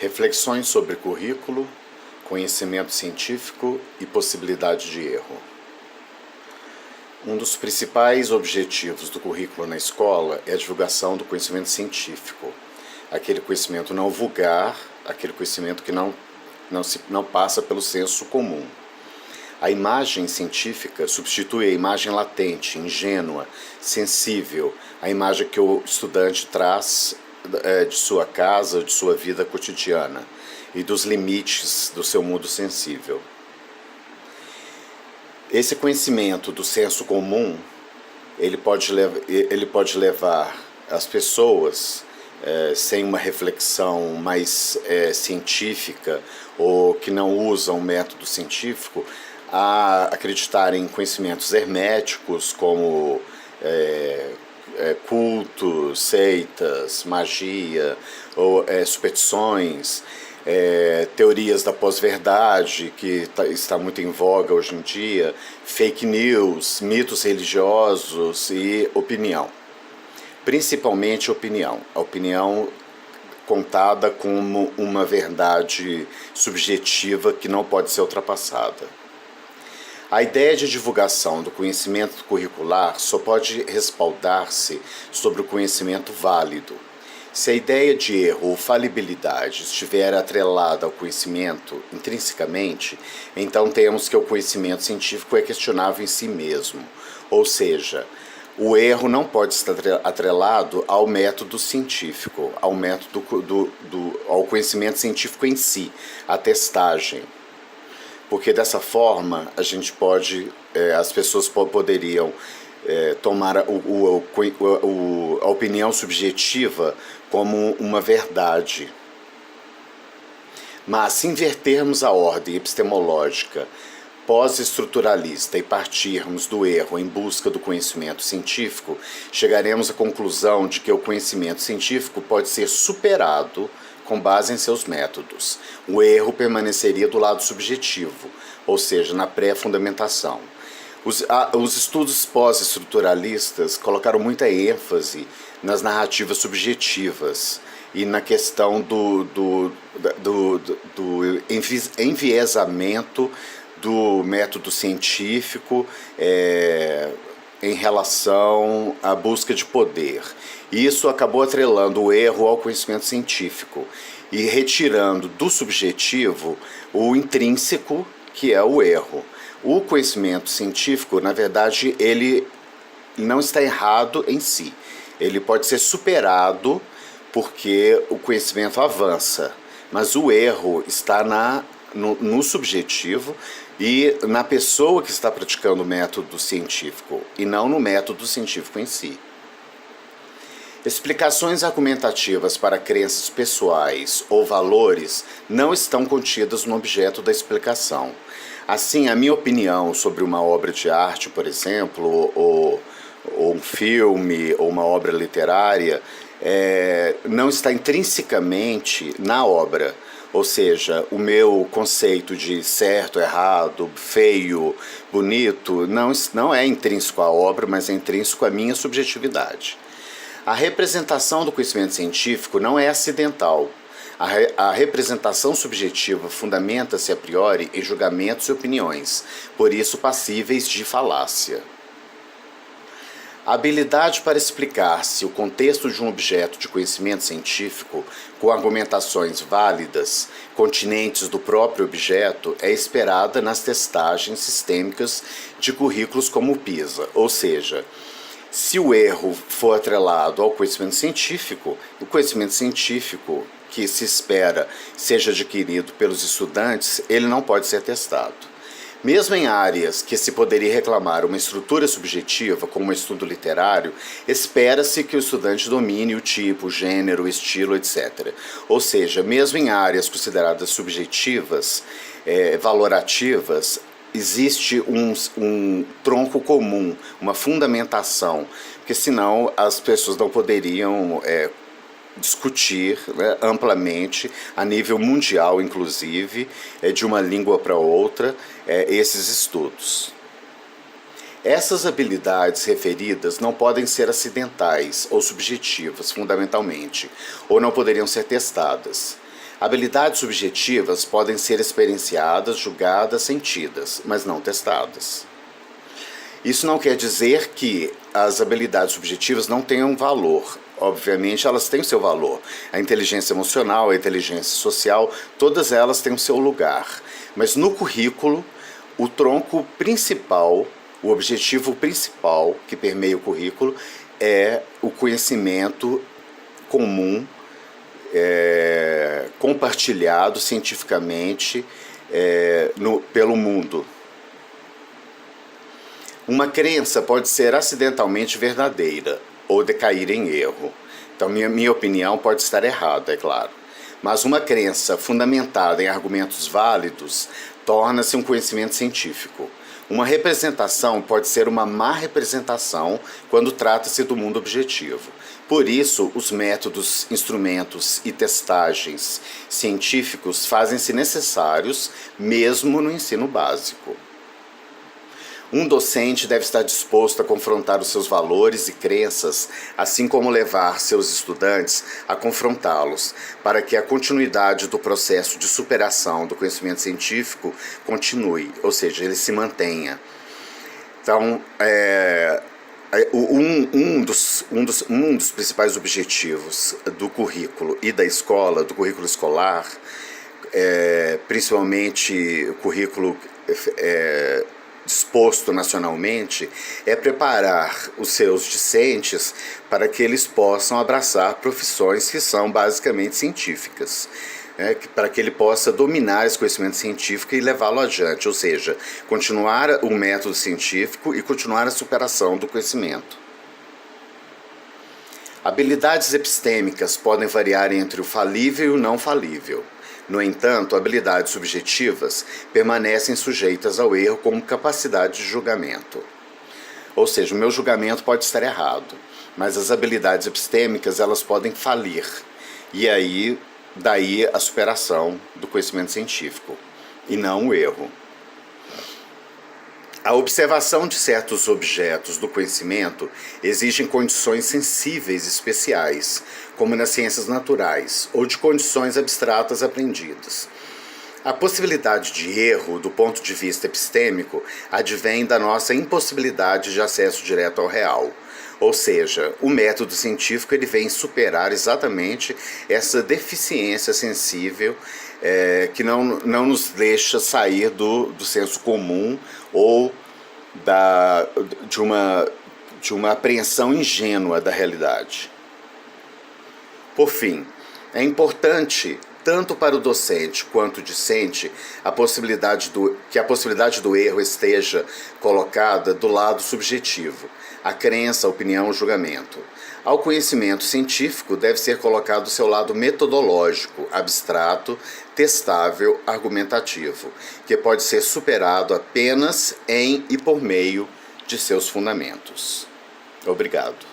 Reflexões sobre currículo, conhecimento científico e possibilidade de erro. Um dos principais objetivos do currículo na escola é a divulgação do conhecimento científico, aquele conhecimento não vulgar, aquele conhecimento que não passa pelo senso comum. A imagem científica substitui a imagem latente, ingênua, sensível, a imagem que o estudante traz de sua casa, de sua vida cotidiana e dos limites do seu mundo sensível. Esse conhecimento do senso comum, ele pode levar as pessoas, sem uma reflexão mais científica ou que não usam o método científico, a acreditar em conhecimentos herméticos como cultos, seitas, magia, ou superstições, teorias da pós-verdade, que está muito em voga hoje em dia, fake news, mitos religiosos e opinião. Principalmente opinião. A opinião contada como uma verdade subjetiva que não pode ser ultrapassada. A ideia de divulgação do conhecimento curricular só pode respaldar-se sobre o conhecimento válido. Se a ideia de erro ou falibilidade estiver atrelada ao conhecimento intrinsecamente, então temos que o conhecimento científico é questionável em si mesmo, ou seja, o erro não pode estar atrelado ao método científico, ao conhecimento científico em si, à testagem. Porque dessa forma as pessoas poderiam tomar a opinião subjetiva como uma verdade. Mas se invertermos a ordem epistemológica pós-estruturalista e partirmos do erro em busca do conhecimento científico, chegaremos à conclusão de que o conhecimento científico pode ser superado com base em seus métodos. O erro permaneceria do lado subjetivo, ou seja, na pré-fundamentação. Os estudos pós-estruturalistas colocaram muita ênfase nas narrativas subjetivas e na questão do enviesamento do método científico em relação à busca de poder. Isso acabou atrelando o erro ao conhecimento científico e retirando do subjetivo o intrínseco, que é o erro. O conhecimento científico, na verdade, ele não está errado em si. Ele pode ser superado porque o conhecimento avança, mas o erro está no subjetivo e na pessoa que está praticando o método científico, e não no método científico em si. Explicações argumentativas para crenças pessoais ou valores não estão contidas no objeto da explicação. Assim, a minha opinião sobre uma obra de arte, por exemplo, ou um filme, ou uma obra literária, não está intrinsecamente na obra. Ou seja, o meu conceito de certo, errado, feio, bonito, não é intrínseco à obra, mas é intrínseco à minha subjetividade. A representação do conhecimento científico não é acidental. A representação subjetiva fundamenta-se a priori em julgamentos e opiniões, por isso passíveis de falácia. A habilidade para explicar-se o contexto de um objeto de conhecimento científico com argumentações válidas, continentes do próprio objeto, é esperada nas testagens sistêmicas de currículos como o PISA, ou seja, se o erro for atrelado ao conhecimento científico, o conhecimento científico que se espera seja adquirido pelos estudantes, ele não pode ser testado. Mesmo em áreas que se poderia reclamar uma estrutura subjetiva, como um estudo literário, espera-se que o estudante domine o tipo, o gênero, o estilo, etc. Ou seja, mesmo em áreas consideradas subjetivas, valorativas, existe um tronco comum, uma fundamentação, porque senão as pessoas não poderiam discutir amplamente, a nível mundial inclusive, de uma língua para outra, esses estudos. Essas habilidades referidas não podem ser acidentais ou subjetivas, fundamentalmente, ou não poderiam ser testadas. Habilidades subjetivas podem ser experienciadas, julgadas, sentidas, mas não testadas. Isso não quer dizer que as habilidades subjetivas não tenham valor. Obviamente, elas têm o seu valor. A inteligência emocional, a inteligência social, todas elas têm o seu lugar. Mas no currículo, o tronco principal, o objetivo principal que permeia o currículo é o conhecimento comum, compartilhado cientificamente pelo mundo. Uma crença pode ser acidentalmente verdadeira ou decair em erro. Então, minha opinião pode estar errada, é claro. Mas uma crença fundamentada em argumentos válidos torna-se um conhecimento científico. Uma representação pode ser uma má representação quando trata-se do mundo objetivo. Por isso, os métodos, instrumentos e testagens científicos fazem-se necessários mesmo no ensino básico. Um docente deve estar disposto a confrontar os seus valores e crenças, assim como levar seus estudantes a confrontá-los, para que a continuidade do processo de superação do conhecimento científico continue, ou seja, ele se mantenha. Então, um dos principais objetivos do currículo e da escola, do currículo escolar, principalmente o currículo disposto nacionalmente, é preparar os seus discentes para que eles possam abraçar profissões que são basicamente científicas, para que ele possa dominar esse conhecimento científico e levá-lo adiante, ou seja, continuar o método científico e continuar a superação do conhecimento. Habilidades epistêmicas podem variar entre o falível e o não falível. No entanto, habilidades subjetivas permanecem sujeitas ao erro como capacidade de julgamento. Ou seja, o meu julgamento pode estar errado, mas as habilidades epistêmicas elas podem falir. E aí, daí a superação do conhecimento científico, e não o erro. A observação de certos objetos do conhecimento exige condições sensíveis especiais, como nas ciências naturais, ou de condições abstratas aprendidas. A possibilidade de erro, do ponto de vista epistêmico, advém da nossa impossibilidade de acesso direto ao real. Ou seja, o método científico ele vem superar exatamente essa deficiência sensível que não nos deixa sair do senso comum ou de uma apreensão ingênua da realidade. Por fim, é importante, tanto para o docente quanto o discente, que a possibilidade do erro esteja colocada do lado subjetivo, a crença, a opinião, o julgamento. Ao conhecimento científico deve ser colocado o seu lado metodológico, abstrato, testável, argumentativo, que pode ser superado apenas em e por meio de seus fundamentos. Obrigado.